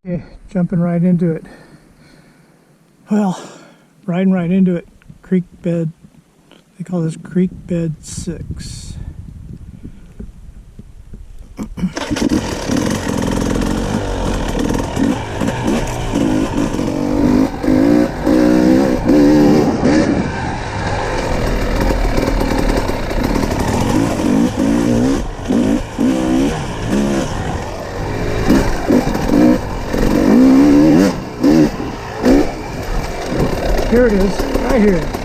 Okay, jumping right into it. Well, riding right into it. Creek bed. They call this creek bed 6. Here it is, right here.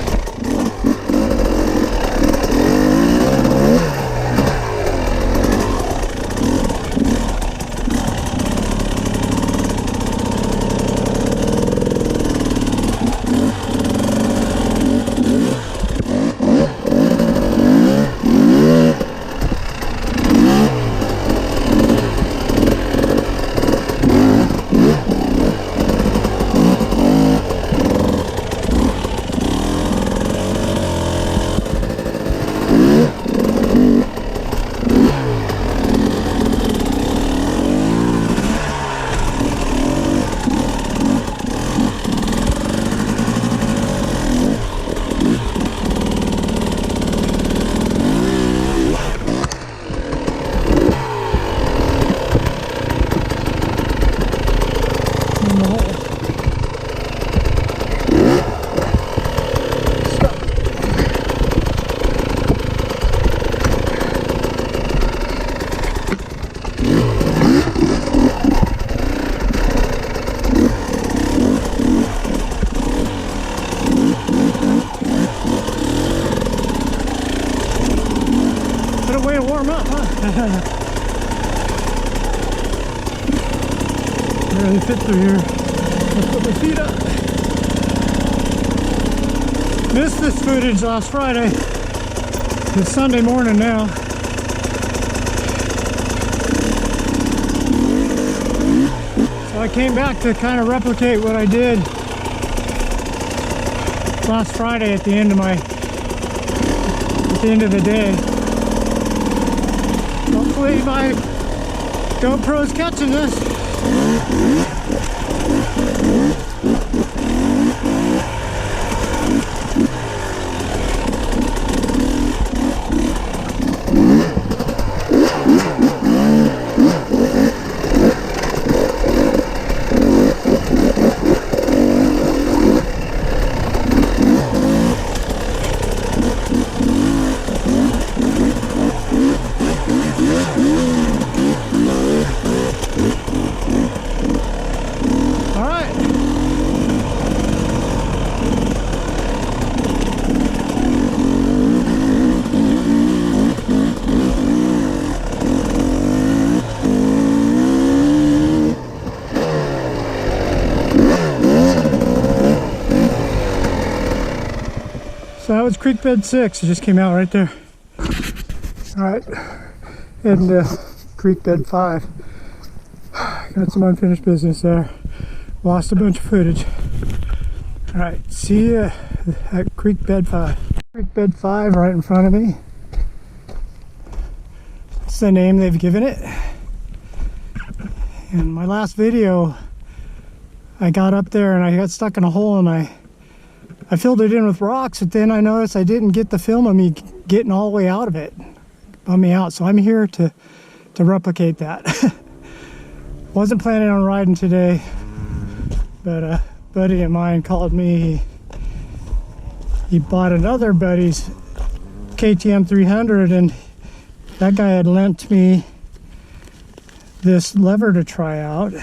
Barely fit through here. Let's put my feet up. Missed this footage last Friday. It's Sunday morning now. So I came back to kind of replicate what I did last Friday at the end of the day. Hopefully my GoPro's catching this. So that was creek bed 6. It just came out right there. All right, heading to creek bed 5. Got some unfinished business there. Lost a bunch of footage. All right, see you at creek bed 5. Creek bed 5 right in front of me. That's the name they've given it. In my last video, I got up there and I got stuck in a hole and I filled it in with rocks, but then I noticed I didn't get the film of me getting all the way out of it. Bummed me out, so I'm here to replicate that. Wasn't planning on riding today, but a buddy of mine called me. He bought another buddy's KTM 300, and that guy had lent me this lever to try out.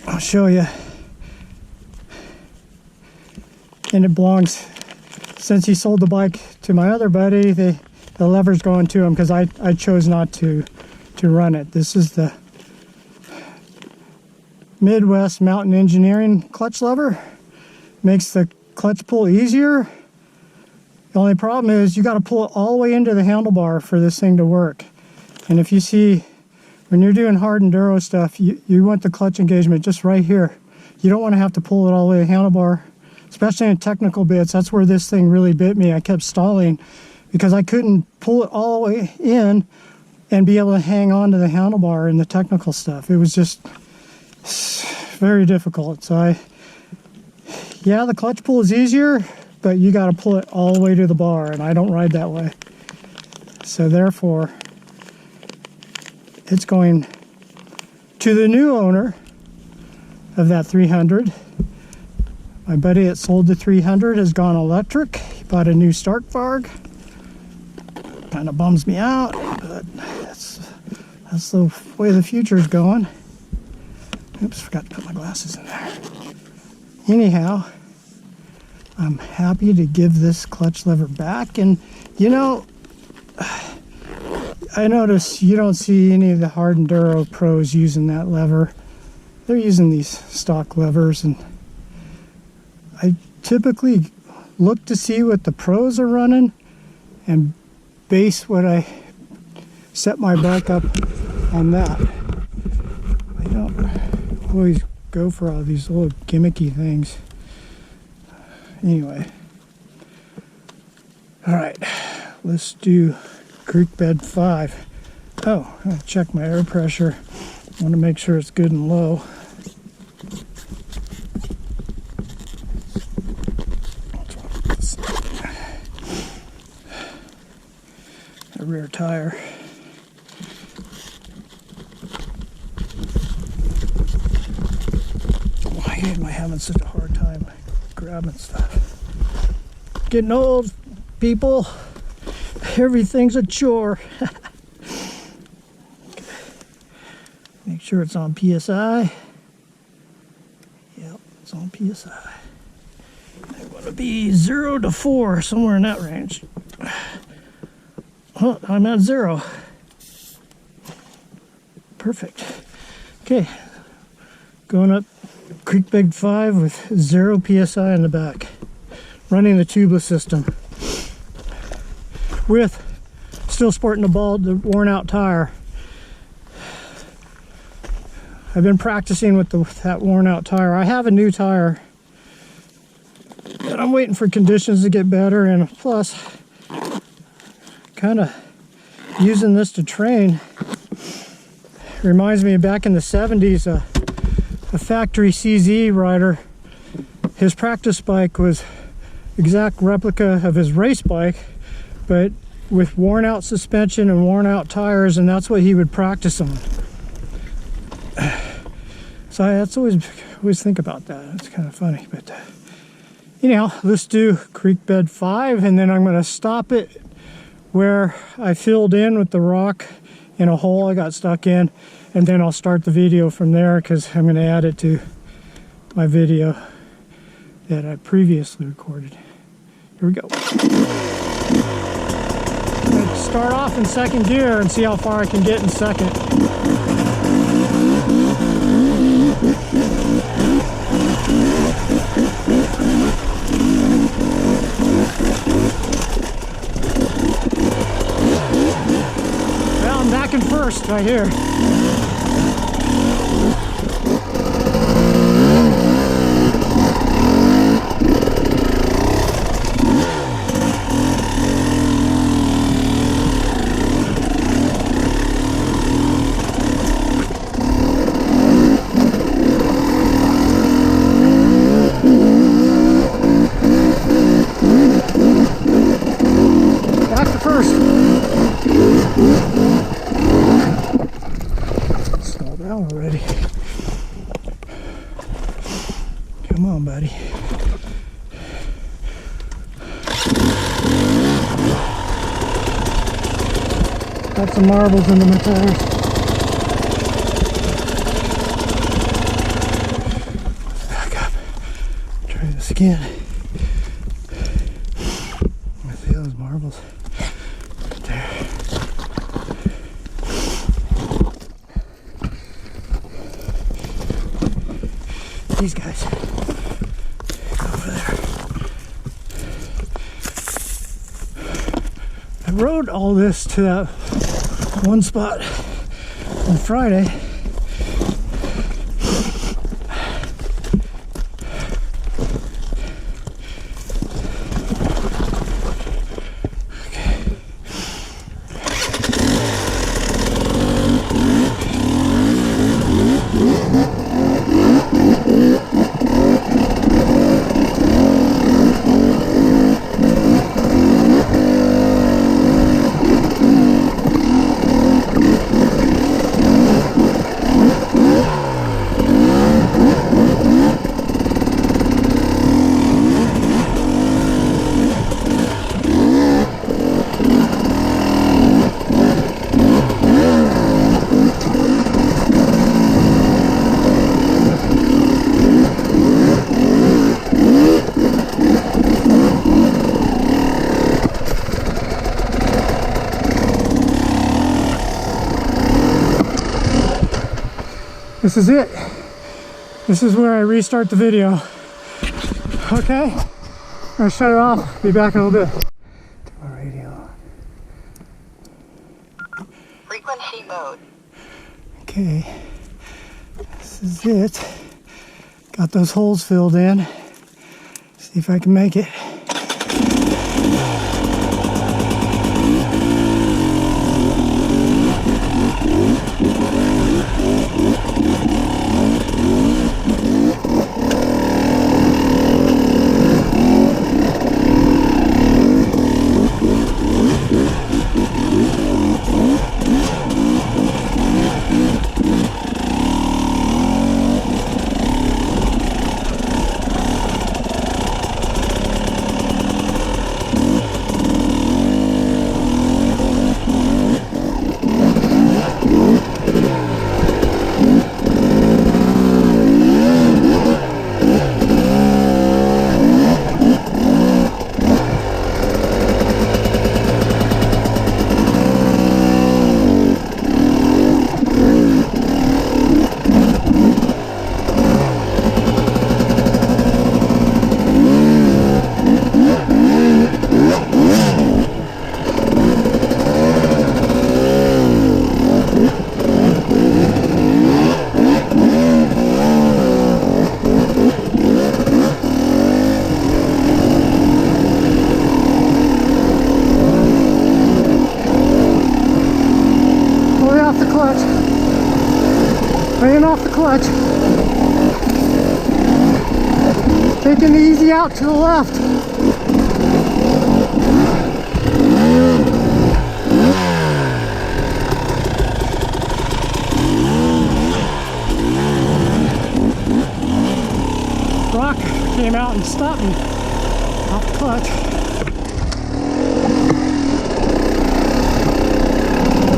I'll show you. And it belongs, since he sold the bike to my other buddy, the lever's going to him because I chose not to run it. This is the Midwest Mountain Engineering clutch lever. Makes the clutch pull easier. The only problem is you got to pull it all the way into the handlebar for this thing to work. And if you see, when you're doing hard enduro stuff, you want the clutch engagement just right here. You don't want to have to pull it all the way to the handlebar. Especially in technical bits, that's where this thing really bit me. I kept stalling because I couldn't pull it all the way in and be able to hang on to the handlebar in the technical stuff. It was just very difficult. So yeah, the clutch pull is easier, but you got to pull it all the way to the bar, and I don't ride that way. So therefore, it's going to the new owner of that 300. My buddy that sold the 300 has gone electric. He bought a new Starkvarg. Kind of bums me out, but that's the way the future is going. Oops, forgot to put my glasses in there. Anyhow, I'm happy to give this clutch lever back. And you know, I notice you don't see any of the hard enduro pros using that lever. They're using these stock levers, and I typically look to see what the pros are running and base what I set my bike up on that. I don't always go for all these little gimmicky things. Anyway, all right, let's do creek bed 5. Oh, I gotta check my air pressure. I want to make sure it's good and low. The rear tire. Why am I having such a hard time grabbing stuff? Getting old, people. Everything's a chore. Make sure it's on PSI. Yep, it's on PSI. I want to be 0 to 4, somewhere in that range. Oh, I'm at 0. Perfect. Okay, going up creek bed 5 with 0 PSI in the back. Running the tubeless system. With still sporting the worn out tire. I've been practicing with that worn out tire. I have a new tire, and I'm waiting for conditions to get better, and plus kind of using this to train reminds me of back in the 70s, a factory CZ rider. His practice bike was exact replica of his race bike, but with worn out suspension and worn out tires, and that's what he would practice on. So that's always think about that. It's kind of funny, but anyhow, let's do creek bed 5, and then I'm going to stop it where I filled in with the rock in a hole I got stuck in, and then I'll start the video from there because I'm going to add it to my video that I previously recorded. Here we go. I'm going to start off in second gear and see how far I can get in second. Well, I'm back in first right here. Already. Come on, buddy. Got some marbles into my tires. Back up. Try this again. I see those marbles right there. These guys over there. I rode all this to that one spot on Friday. This is it. This is where I restart the video. Okay, I'm gonna shut it off. Be back in a little bit. To my radio. Frequency mode. Okay, this is it. Got those holes filled in. See if I can make it. Laying off the clutch. Taking the easy out to the left. Rock came out and stopped me off the clutch.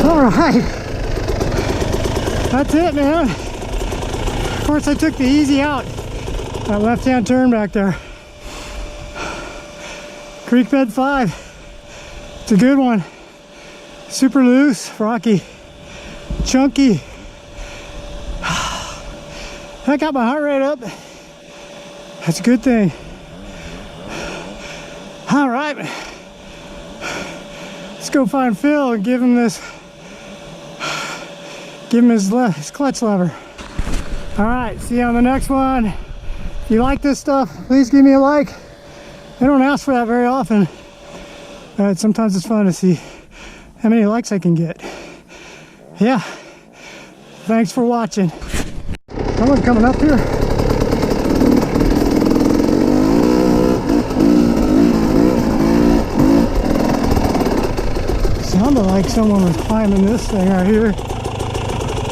All right. That's it, man. Of course, I took the easy out. That left-hand turn back there. Creek bed 5. It's a good one. Super loose, rocky, chunky. I got my heart rate up. That's a good thing. All right. Let's go find Phil and give him this. Give him his clutch lever. All right, see you on the next one. If you like this stuff, please give me a like. I don't ask for that very often, but sometimes it's fun to see how many likes I can get. Yeah, thanks for watching. Someone coming up here. Sounded like someone was climbing this thing right here.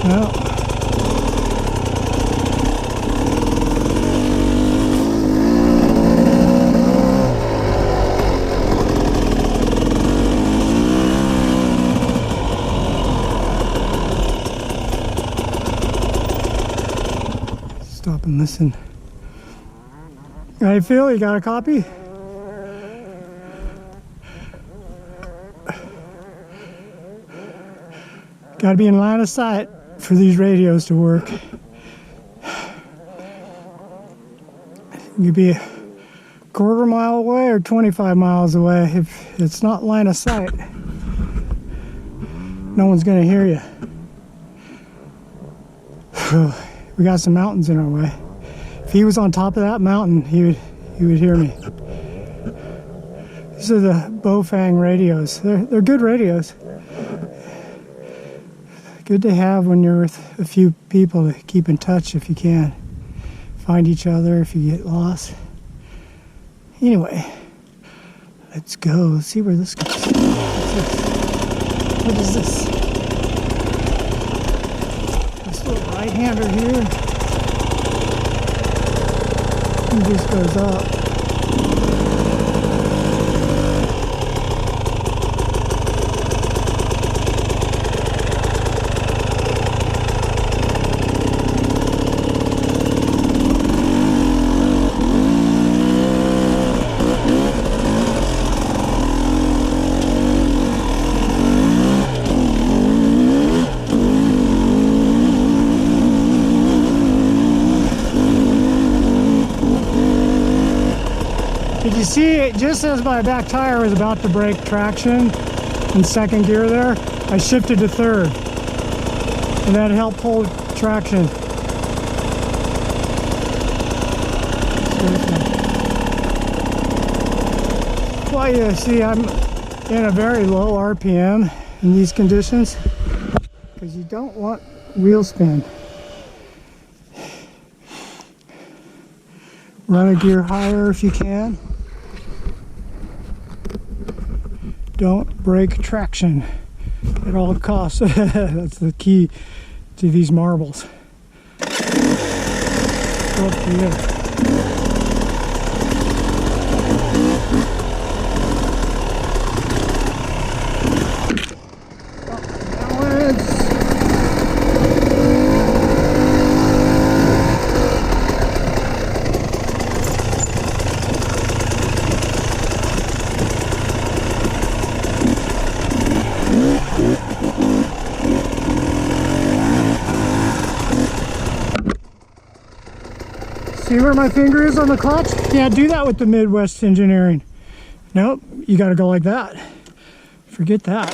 Well, stop and listen. Hey Phil, you got a copy? Got to be in line of sight for these radios to work. You could be a quarter mile away or 25 miles away. If it's not line of sight, no one's going to hear you. We got some mountains in our way. If he was on top of that mountain, he would hear me. These are the Bofang radios. They're good radios. Good to have when you're with a few people to keep in touch if you can. Find each other if you get lost. Anyway, let's go. Let's see where this goes. What is this? This little right-hander here. And this goes up. see, just as my back tire was about to break traction in second gear there, I shifted to third. And that helped hold traction. Well, you see, I'm in a very low RPM in these conditions because you don't want wheel spin. Run a gear higher if you can. Don't break traction at all costs. That's the key to these marbles. Up to you. See where my finger is on the clutch? Can't do that with the Midwest engineering. Nope, you gotta go like that. Forget that.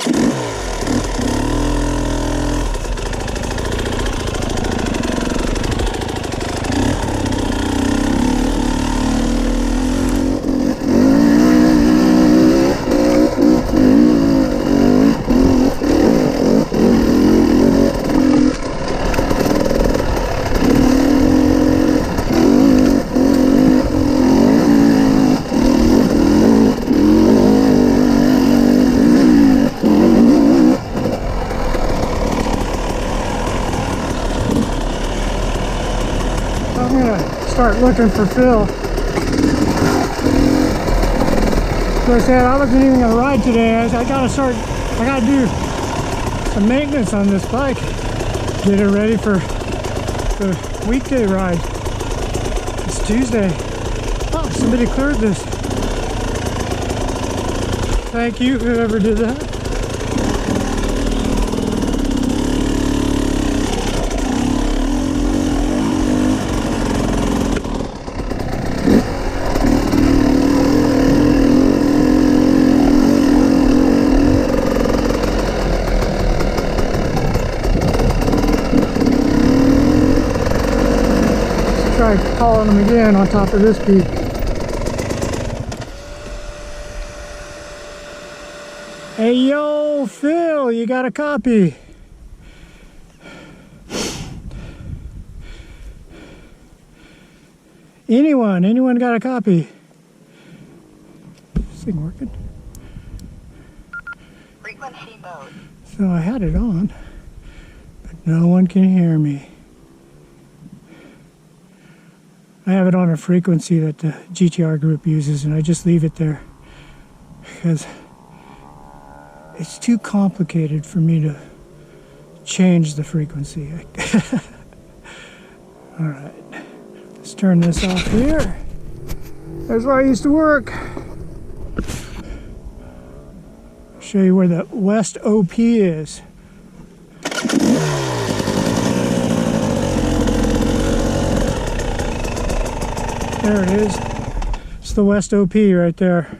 Start looking for Phil. So I said I wasn't even gonna ride today. I gotta do some maintenance on this bike. Get it ready for the weekday ride. It's Tuesday. Oh, somebody cleared this. Thank you, whoever did that. Try calling them again on top of this peak. Hey yo, Phil, you got a copy? Anyone got a copy? Is this thing working? Frequency mode. So I had it on, but no one can hear me. I have it on a frequency that the GTR group uses, and I just leave it there because it's too complicated for me to change the frequency. All right, let's turn this off here. There's where I used to work. I'll show you where the West OP is. There it is. It's the West OP right there.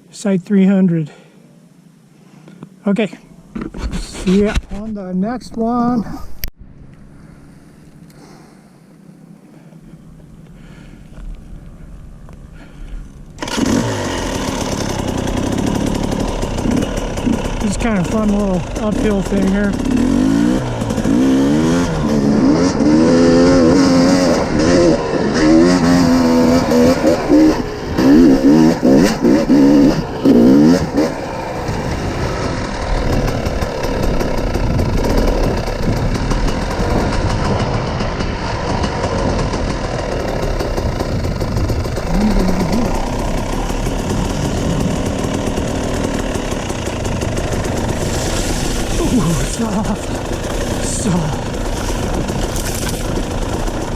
Site 300. Okay. See ya on the next one. This is kind of fun little uphill thing here.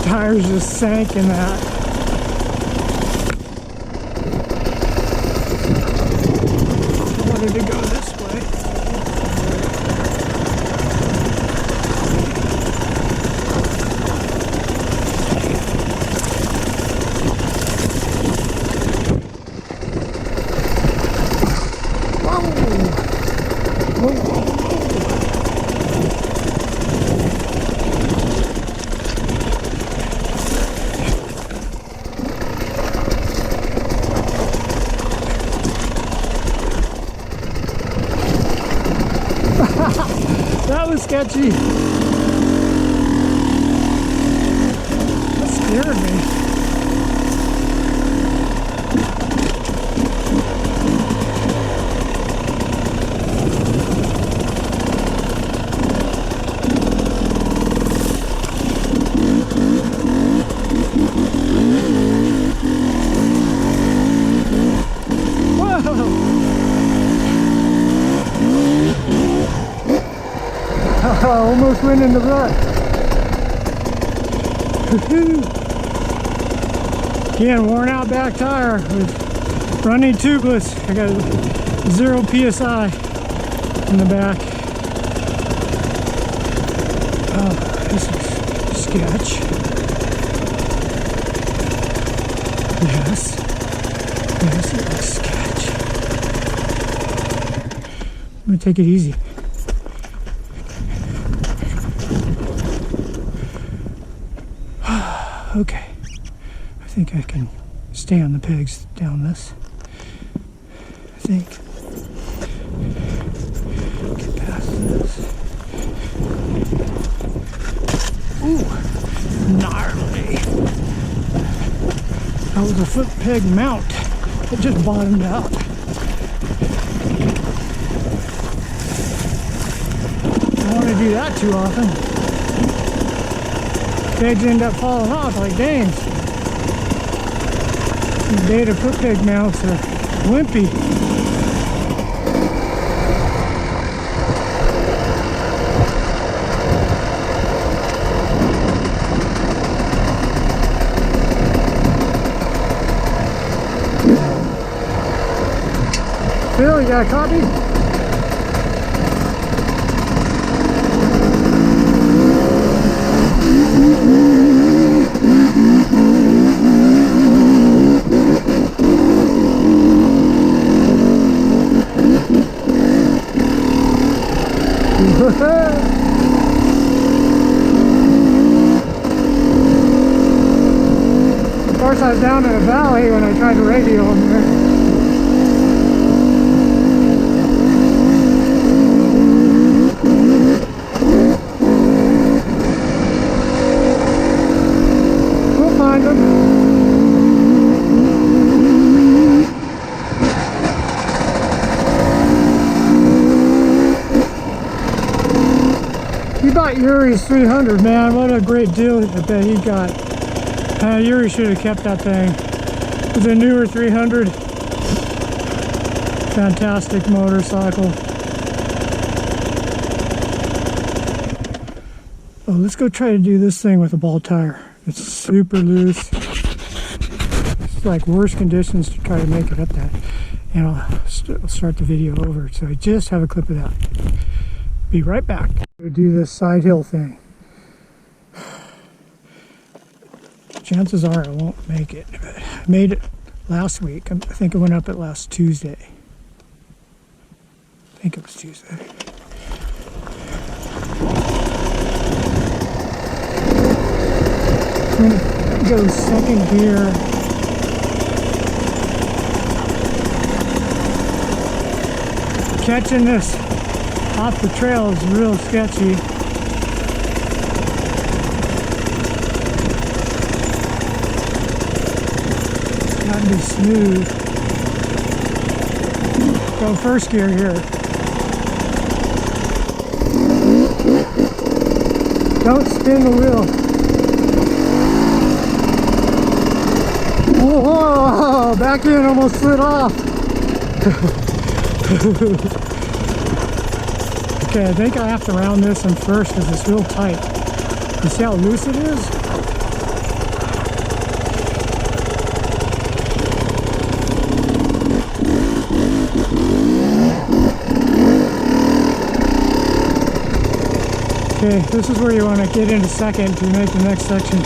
Tires just sank in that. I wanted to go this way. was sketchy. That scared me. Almost went in the rut. Again, worn out back tire with running tubeless. I got 0 PSI in the back. Oh, this is sketch. Yes. Yes, it looks sketch. I'm gonna take it easy. Okay, I think I can stay on the pegs down this. I think. Get past this. Ooh, gnarly. That was a foot peg mount. It just bottomed out. I don't want to do that too often. Pegs end up falling off like dames. These beta foot peg mounts are wimpy. Phil, you got a copy? Of course, I was down in a valley when I tried to radio them there. We'll find them. He bought Yuri's 300, man. What a great deal that he got. Yuri should have kept that thing. It was a newer 300. Fantastic motorcycle. Oh, let's go try to do this thing with a ball tire. It's super loose. It's like worse conditions to try to make it up that. And I'll start the video over. So I just have a clip of that. Be right back. We'll do this side hill thing. Chances are I won't make it, but I made it last week. I think it went up at last Tuesday. I think it was Tuesday. I'm gonna go second gear. Catching this off the trail is real sketchy. Gotta be smooth. Go first gear here. Don't spin the wheel. Whoa, back in, almost slid off. Okay, I think I have to round this in first because it's real tight. You see how loose it is? Okay, this is where you want to get into second to make the next section.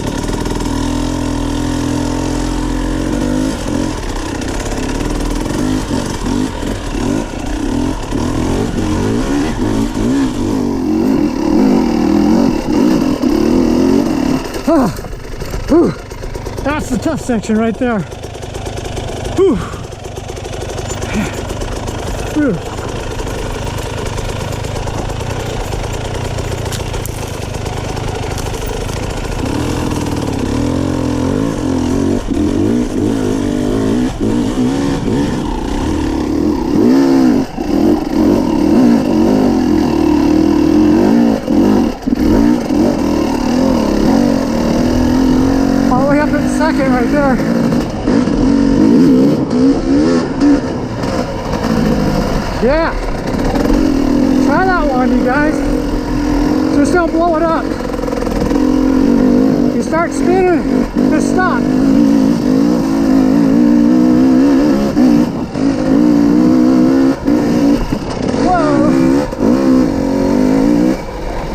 That's the tough section right there. Whew. Yeah. Try that one, you guys. Just don't blow it up. You start spinning, just stop. Whoa.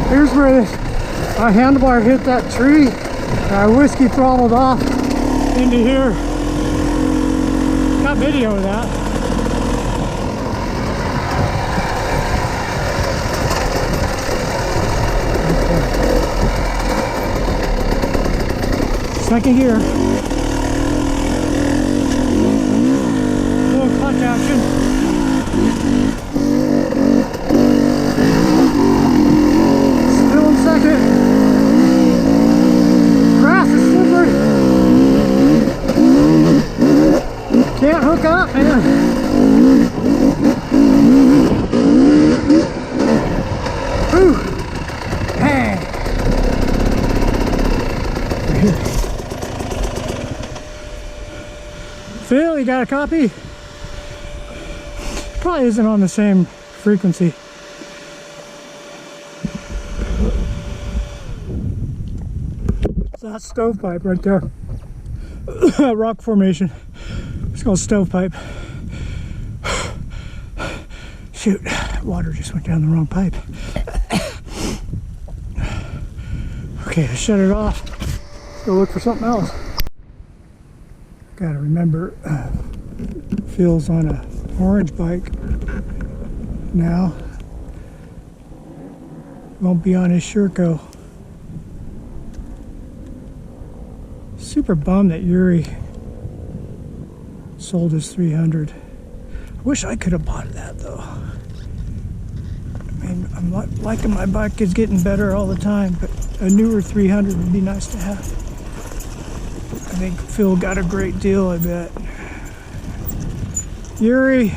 Here's where my handlebar hit that tree. I whiskey throttled off into here. Got video of that. Second gear. Little clutch action. Still in second. Grass is slippery. Can't hook up, man. Ooh. Hey. Phil, you got a copy? Probably isn't on the same frequency. So that's stovepipe right there. Rock formation. It's called stovepipe. Shoot, water just went down the wrong pipe. Okay, I shut it off. Let's go look for something else. Gotta remember, Phil's on a orange bike now. Won't be on his Sherco. Super bummed that Yuri sold his 300. I wish I could have bought that though. I mean, I'm liking my bike, is getting better all the time, but a newer 300 would be nice to have. I think Phil got a great deal, I bet. Yuri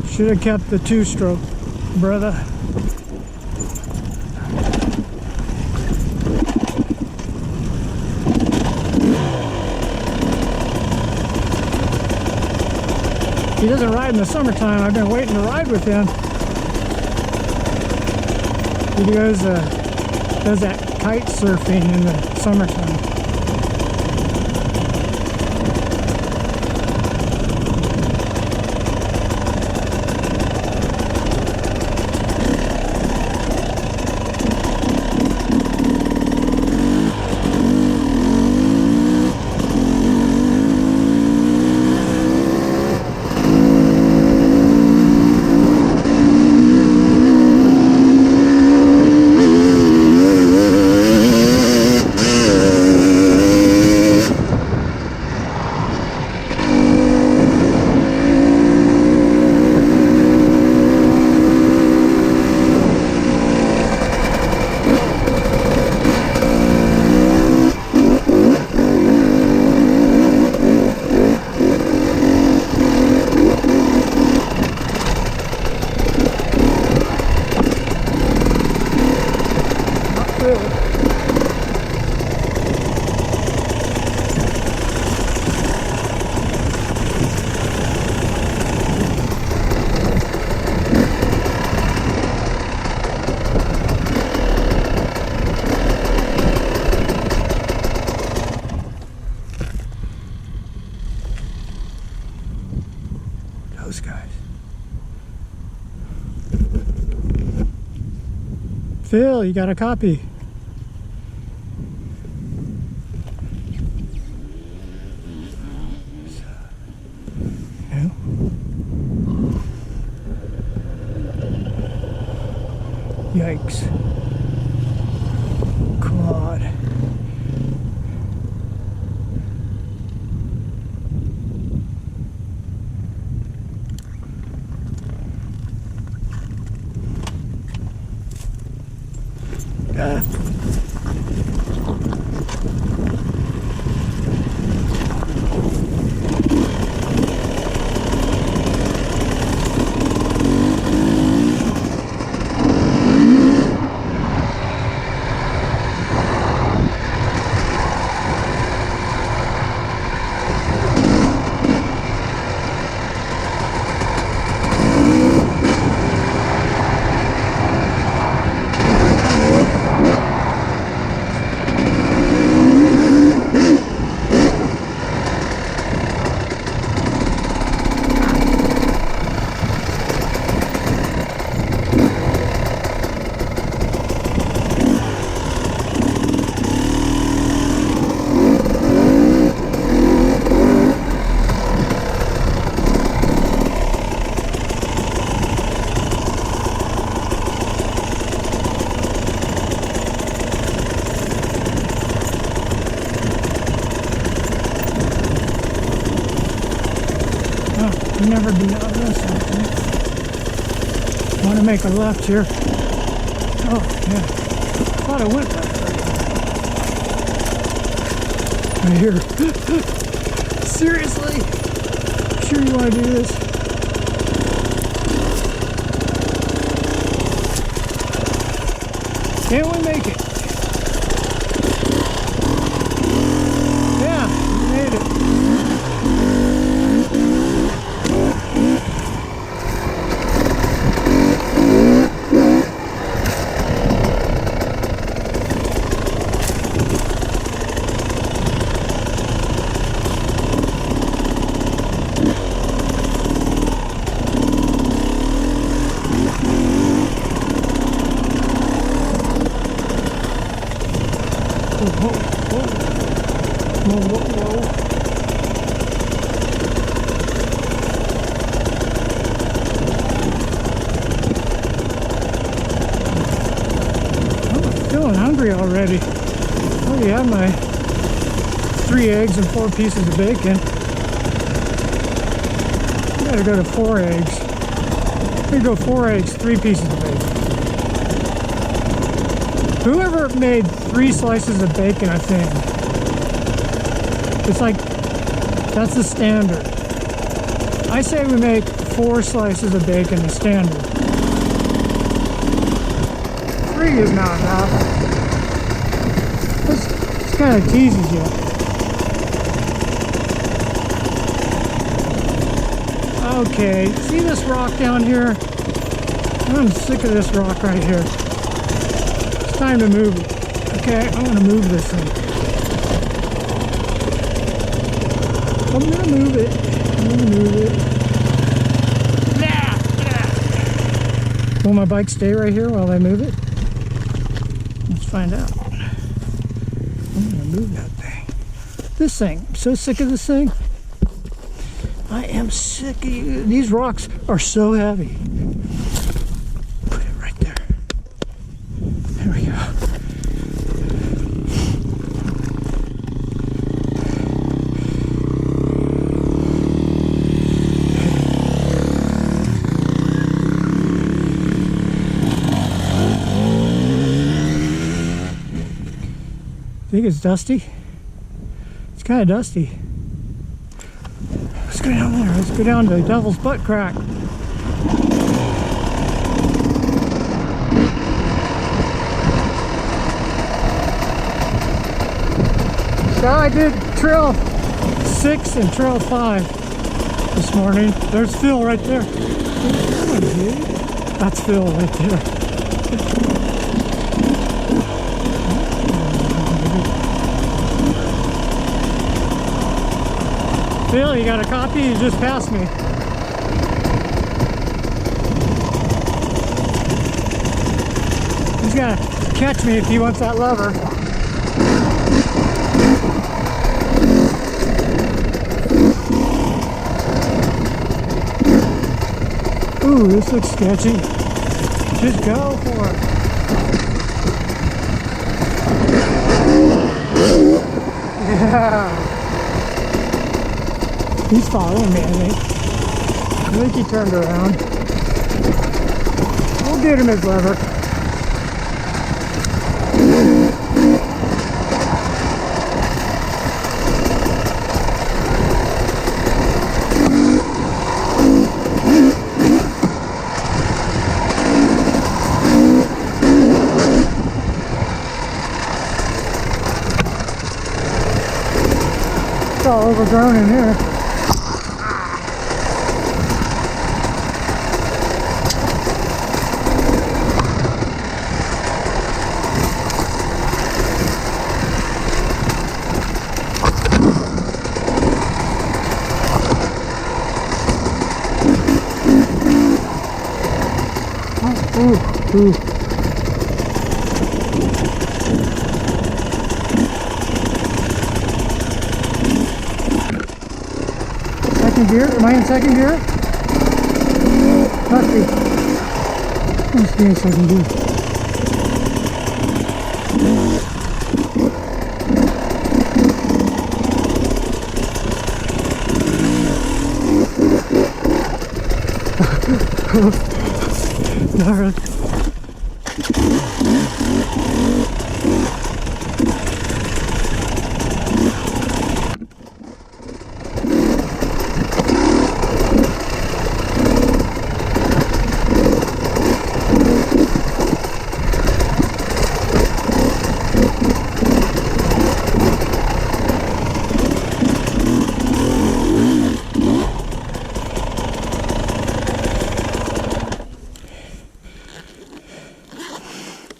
should have kept the two-stroke, brother. He doesn't ride in the summertime. I've been waiting to ride with him. He does that kite surfing in the summertime. Those guys. Phil, you got a copy? No? Yikes. Quad. We've never been down this, I think. Want to make a left here. Oh, yeah. I thought I went back right here. Seriously? Sure you want to do this? Can we make it? Yeah, we made it. Already. Already had my 3 eggs and 4 pieces of bacon. I gotta go to 4 eggs. I'm gonna go 4 eggs, 3 pieces of bacon. Whoever made 3 slices of bacon, I think. It's like, that's the standard. I say we make 4 slices of bacon the standard. 3 is not enough. This kind of teases you. Okay, see this rock down here? I'm sick of this rock right here. It's time to move it. Okay, I'm going to move this thing. I'm going to move it. I'm going to move it. Will my bike stay right here while I move it? Let's find out. Move that thing. This thing. I'm so sick of this thing. I am sick of you. These rocks are so heavy. Put it right there. There we go. Think it's dusty? It's kind of dusty. Let's go down there. Let's go down to the Devil's Butt Crack. So I did Trail 6 and Trail 5 this morning. There's Phil right there. That's Phil right there. Phil, you got a copy? You just passed me. He's got to catch me if he wants that lever. Ooh, this looks sketchy. Just go for it. Yeah. He's following me, I think. I think he turned around. We'll get him his lever. It's all overgrown in here. Ooh. Second gear? Am I in second gear? Must be. Must be in second gear. Not really.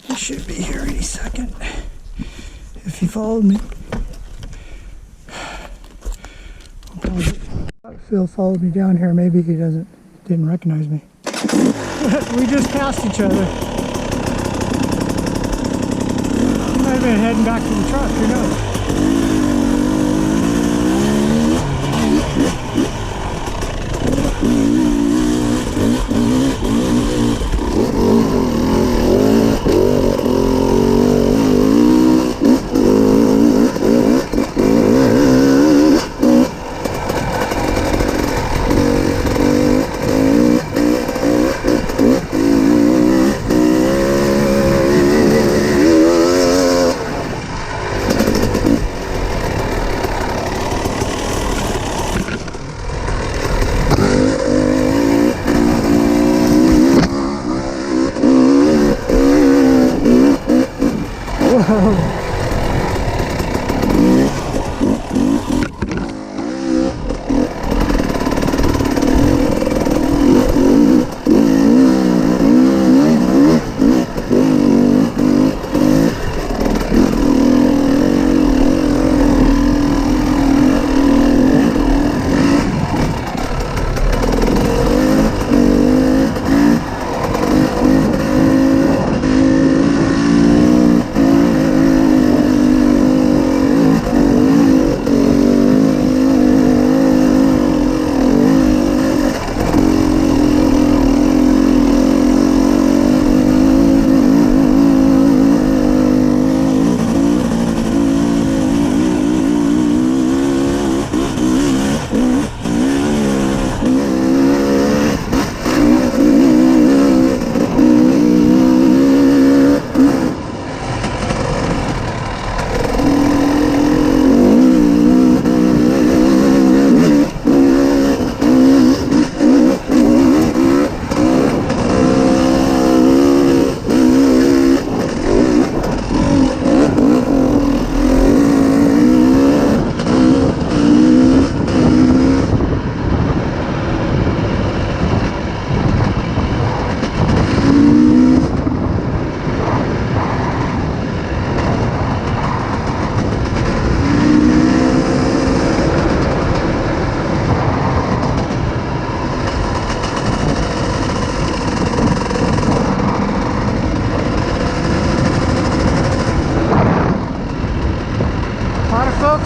He should be here any second if he followed me. Phil followed me down here. Maybe he didn't recognize me. We just passed each other. He might have been heading back to the truck. Who knows?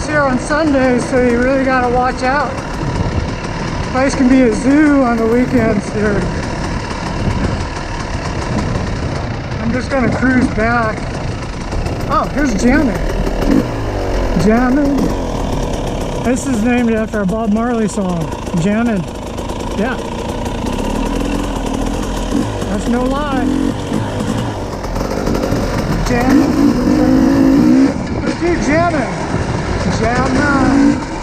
Here on Sundays, so you really got to watch out. The place can be a zoo on the weekends here. I'm just going to cruise back. Oh, here's Jammin'. Jammin'. This is named after a Bob Marley song. Jammin'. Yeah. That's no lie. Jammin'. Let's do Jammin'. Jammin'.